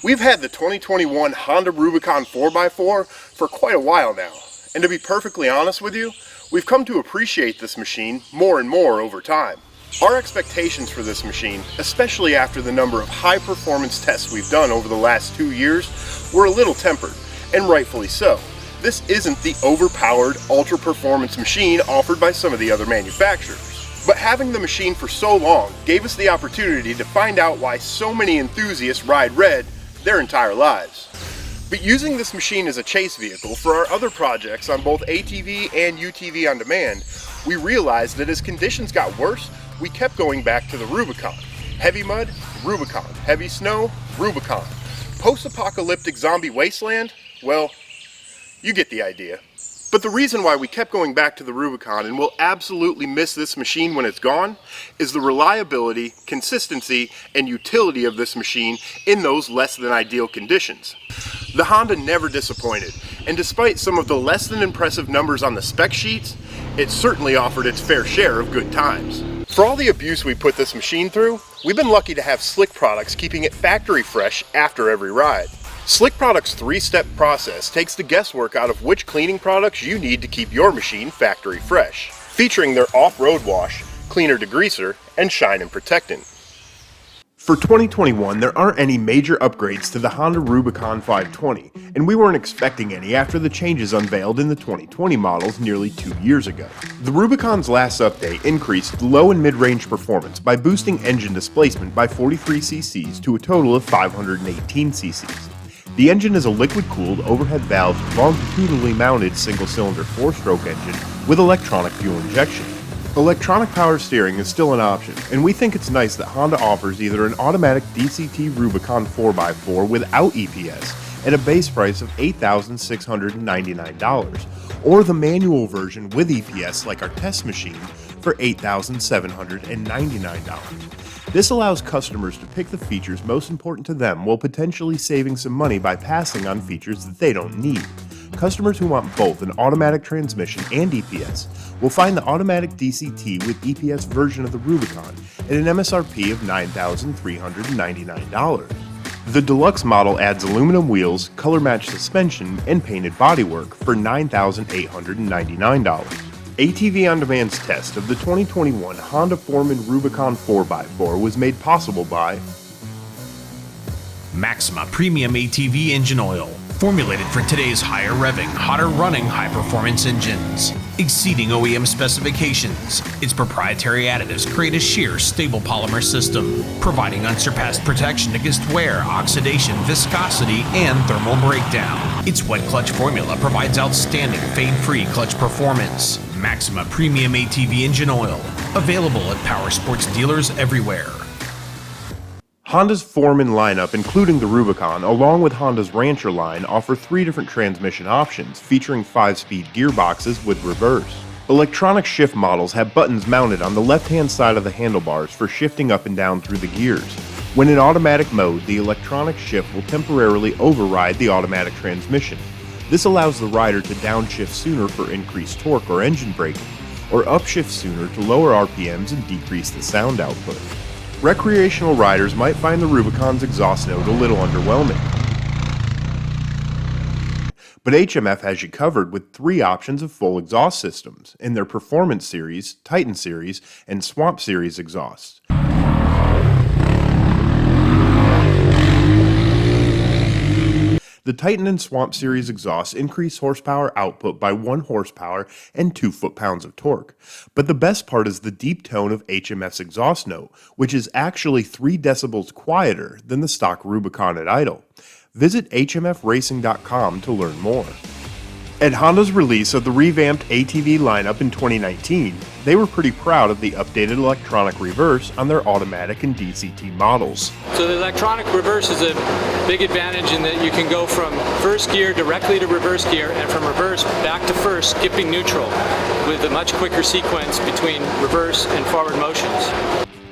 We've had the 2021 Honda Rubicon 4x4 for quite a while now, and to be perfectly honest with you, we've come to appreciate this machine more and more over time. Our expectations for this machine, especially after the number of high performance tests we've done over the last 2 years, were a little tempered, and rightfully so. This isn't the overpowered, ultra performance machine offered by some of the other manufacturers. But having the machine for so long gave us the opportunity to find out why so many enthusiasts ride red their entire lives. But using this machine as a chase vehicle for our other projects on both ATV and UTV on demand, we realized that as conditions got worse, we kept going back to the Rubicon. Heavy mud, Rubicon. Heavy snow, Rubicon. Post-apocalyptic zombie wasteland? Well, you get the idea. But the reason why we kept going back to the Rubicon and will absolutely miss this machine when it's gone is the reliability, consistency, and utility of this machine in those less than ideal conditions. The Honda never disappointed, and despite some of the less than impressive numbers on the spec sheets, it certainly offered its fair share of good times. For all the abuse we put this machine through, we've been lucky to have Slick Products keeping it factory fresh after every ride. Slick Products' 3-step process takes the guesswork out of which cleaning products you need to keep your machine factory fresh, featuring their off-road wash, cleaner degreaser, and shine and protectant. For 2021, there aren't any major upgrades to the Honda Rubicon 520, and we weren't expecting any after the changes unveiled in the 2020 models nearly 2 years ago. The Rubicon's last update increased low and mid-range performance by boosting engine displacement by 43 cc's to a total of 518 cc's. The engine is a liquid-cooled, overhead-valved, longitudinally mounted single-cylinder 4-stroke engine with electronic fuel injection. Electronic power steering is still an option, and we think it's nice that Honda offers either an automatic DCT Rubicon 4x4 without EPS at a base price of $8,699, or the manual version with EPS like our test machine for $8,799. This allows customers to pick the features most important to them while potentially saving some money by passing on features that they don't need. Customers who want both an automatic transmission and EPS will find the automatic DCT with EPS version of the Rubicon at an MSRP of $9,399. The deluxe model adds aluminum wheels, color-matched suspension, and painted bodywork for $9,899. ATV On Demand's test of the 2021 Honda Foreman Rubicon 4x4 was made possible by Maxima Premium ATV Engine Oil, formulated for today's higher revving, hotter running, high-performance engines. Exceeding OEM specifications, its proprietary additives create a sheer, stable polymer system, providing unsurpassed protection against wear, oxidation, viscosity, and thermal breakdown. Its wet clutch formula provides outstanding fade-free clutch performance. Maxima Premium ATV Engine Oil, available at power sports dealers everywhere. Honda's Foreman lineup, including the Rubicon, along with Honda's Rancher line, offer 3 different transmission options, featuring 5-speed gearboxes with reverse. Electronic shift models have buttons mounted on the left-hand side of the handlebars for shifting up and down through the gears. When in automatic mode, the electronic shift will temporarily override the automatic transmission. This allows the rider to downshift sooner for increased torque or engine braking, or upshift sooner to lower RPMs and decrease the sound output. Recreational riders might find the Rubicon's exhaust note a little underwhelming, but HMF has you covered with 3 options of full exhaust systems in their Performance Series, Titan Series, and Swamp Series exhausts. The Titan and Swamp Series exhausts increase horsepower output by 1 horsepower and 2 foot-pounds of torque. But the best part is the deep tone of HMF's exhaust note, which is actually 3 decibels quieter than the stock Rubicon at idle. Visit hmfracing.com to learn more. At Honda's release of the revamped ATV lineup in 2019, they were pretty proud of the updated electronic reverse on their automatic and DCT models. So the electronic reverse is a big advantage in that you can go from first gear directly to reverse gear and from reverse back to first, skipping neutral, with a much quicker sequence between reverse and forward motions.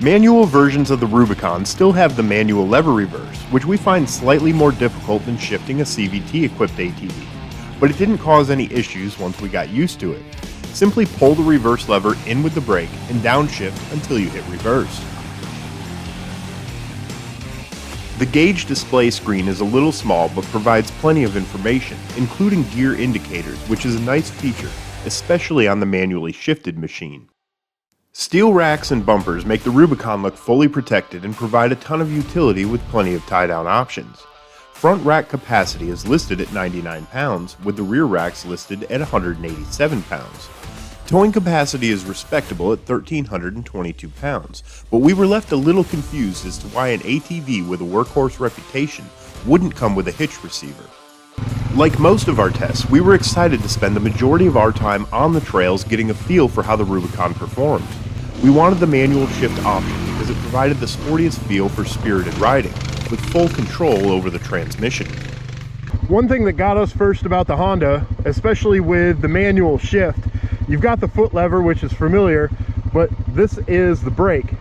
Manual versions of the Rubicon still have the manual lever reverse, which we find slightly more difficult than shifting a CVT-equipped ATV. But it didn't cause any issues once we got used to it. Simply pull the reverse lever in with the brake and downshift until you hit reverse. The gauge display screen is a little small but provides plenty of information, including gear indicators, which is a nice feature, especially on the manually shifted machine. Steel racks and bumpers make the Rubicon look fully protected and provide a ton of utility with plenty of tie-down options. Front rack capacity is listed at 99 pounds, with the rear racks listed at 187 pounds. Towing capacity is respectable at 1,322 pounds, but we were left a little confused as to why an ATV with a workhorse reputation wouldn't come with a hitch receiver. Like most of our tests, we were excited to spend the majority of our time on the trails getting a feel for how the Rubicon performed. We wanted the manual shift option because it provided the sportiest feel for spirited riding, with full control over the transmission. One thing that got us first about the Honda, especially with the manual shift, you've got the foot lever, which is familiar, but this is the brake.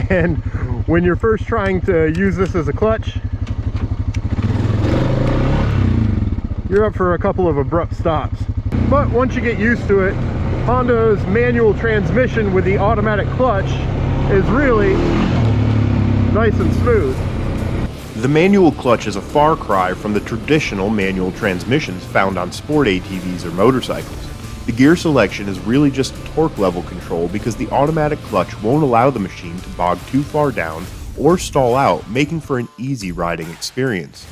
And when you're first trying to use this as a clutch, you're up for a couple of abrupt stops. But once you get used to it, Honda's manual transmission with the automatic clutch is really nice and smooth. The manual clutch is a far cry from the traditional manual transmissions found on sport ATVs or motorcycles. The gear selection is really just torque level control because the automatic clutch won't allow the machine to bog too far down or stall out, making for an easy riding experience.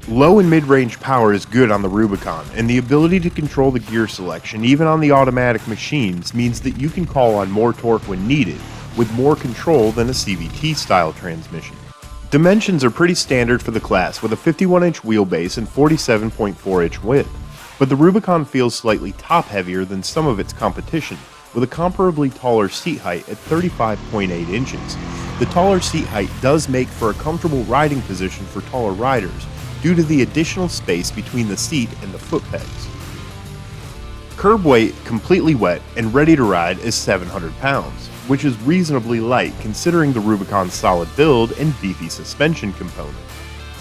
Low and mid-range power is good on the Rubicon, and the ability to control the gear selection even on the automatic machines means that you can call on more torque when needed, with more control than a CVT style transmission. Dimensions are pretty standard for the class, with a 51-inch wheelbase and 47.4-inch width, but the Rubicon feels slightly top-heavier than some of its competition, with a comparably taller seat height at 35.8 inches. The taller seat height does make for a comfortable riding position for taller riders, due to the additional space between the seat and the foot pegs. Curb weight, completely wet and ready to ride, is 700 pounds, which is reasonably light considering the Rubicon's solid build and beefy suspension component.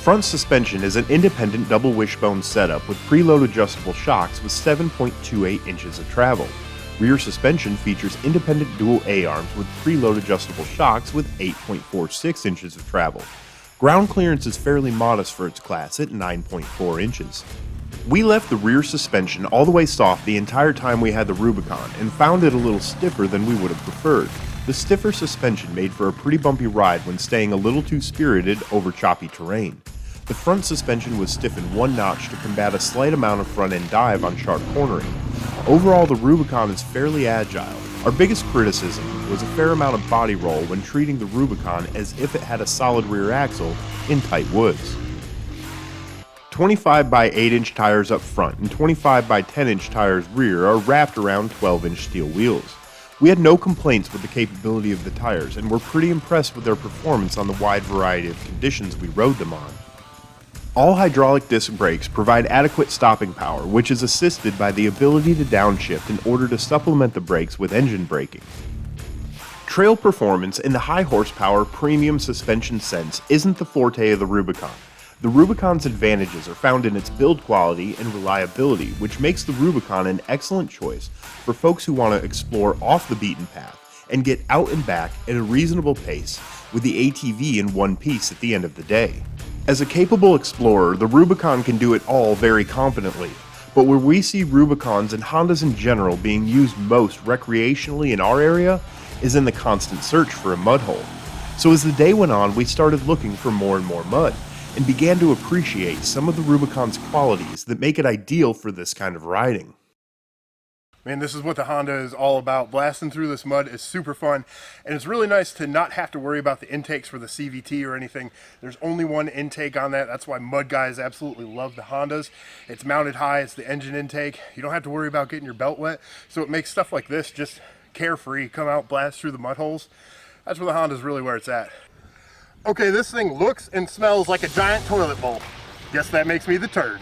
Front suspension is an independent double wishbone setup with preload adjustable shocks with 7.28 inches of travel. Rear suspension features independent dual A-arms with preload adjustable shocks with 8.46 inches of travel. Ground clearance is fairly modest for its class at 9.4 inches. We left the rear suspension all the way soft the entire time we had the Rubicon and found it a little stiffer than we would have preferred. The stiffer suspension made for a pretty bumpy ride when staying a little too spirited over choppy terrain. The front suspension was stiffened one notch to combat a slight amount of front-end dive on sharp cornering. Overall, the Rubicon is fairly agile. Our biggest criticism was a fair amount of body roll when treating the Rubicon as if it had a solid rear axle in tight woods. 25 by 8 inch tires up front and 25 by 10 inch tires rear are wrapped around 12 inch steel wheels. We had no complaints with the capability of the tires and were pretty impressed with their performance on the wide variety of conditions we rode them on. All hydraulic disc brakes provide adequate stopping power, which is assisted by the ability to downshift in order to supplement the brakes with engine braking. Trail performance in the high horsepower premium suspension sense isn't the forte of the Rubicon. The Rubicon's advantages are found in its build quality and reliability, which makes the Rubicon an excellent choice for folks who want to explore off the beaten path and get out and back at a reasonable pace with the ATV in one piece at the end of the day. As a capable explorer, the Rubicon can do it all very confidently, but where we see Rubicons and Hondas in general being used most recreationally in our area is in the constant search for a mud hole. So as the day went on, we started looking for more and more mud, and began to appreciate some of the Rubicon's qualities that make it ideal for this kind of riding. Man, this is what the Honda is all about. Blasting through this mud is super fun, and it's really nice to not have to worry about the intakes for the CVT or anything. There's only one intake on that. That's why mud guys absolutely love the Hondas. It's mounted high, it's the engine intake. You don't have to worry about getting your belt wet, so it makes stuff like this just carefree. Come out, blast through the mud holes. That's where the Honda's really where it's at. Okay, this thing looks and smells like a giant toilet bowl. Guess that makes me the turd.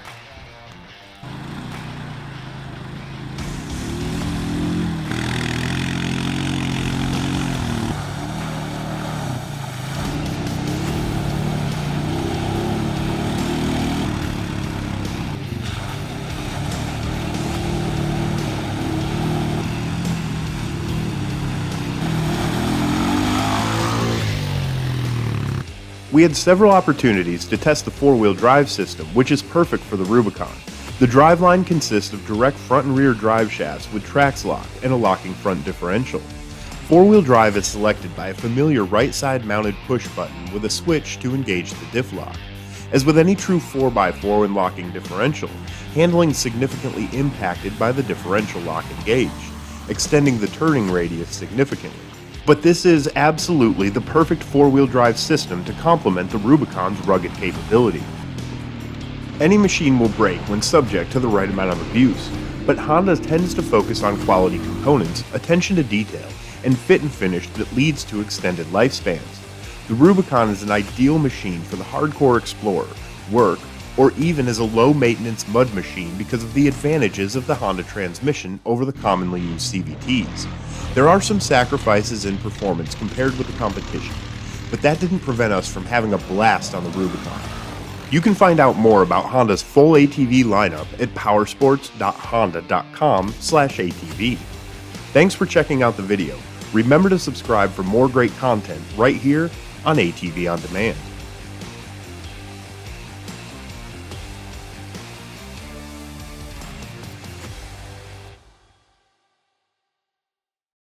We We had several opportunities to test the four-wheel drive system, which is perfect for the Rubicon. The driveline consists of direct front and rear drive shafts with trax lock and a locking front differential. Four-wheel drive is selected by a familiar right side mounted push button with a switch to engage the diff lock. As with any true 4x4 when locking differential, handling is significantly impacted by the differential lock engaged, extending the turning radius significantly. But this is absolutely the perfect four-wheel drive system to complement the Rubicon's rugged capability. Any machine will break when subject to the right amount of abuse, but Honda tends to focus on quality components, attention to detail, and fit and finish that leads to extended lifespans. The Rubicon is an ideal machine for the hardcore explorer, work, or even as a low-maintenance mud machine because of the advantages of the Honda transmission over the commonly used CVTs. There are some sacrifices in performance compared with the competition, but that didn't prevent us from having a blast on the Rubicon. You can find out more about Honda's full ATV lineup at powersports.honda.com/ATV. Thanks for checking out the video. Remember to subscribe for more great content right here on ATV On Demand.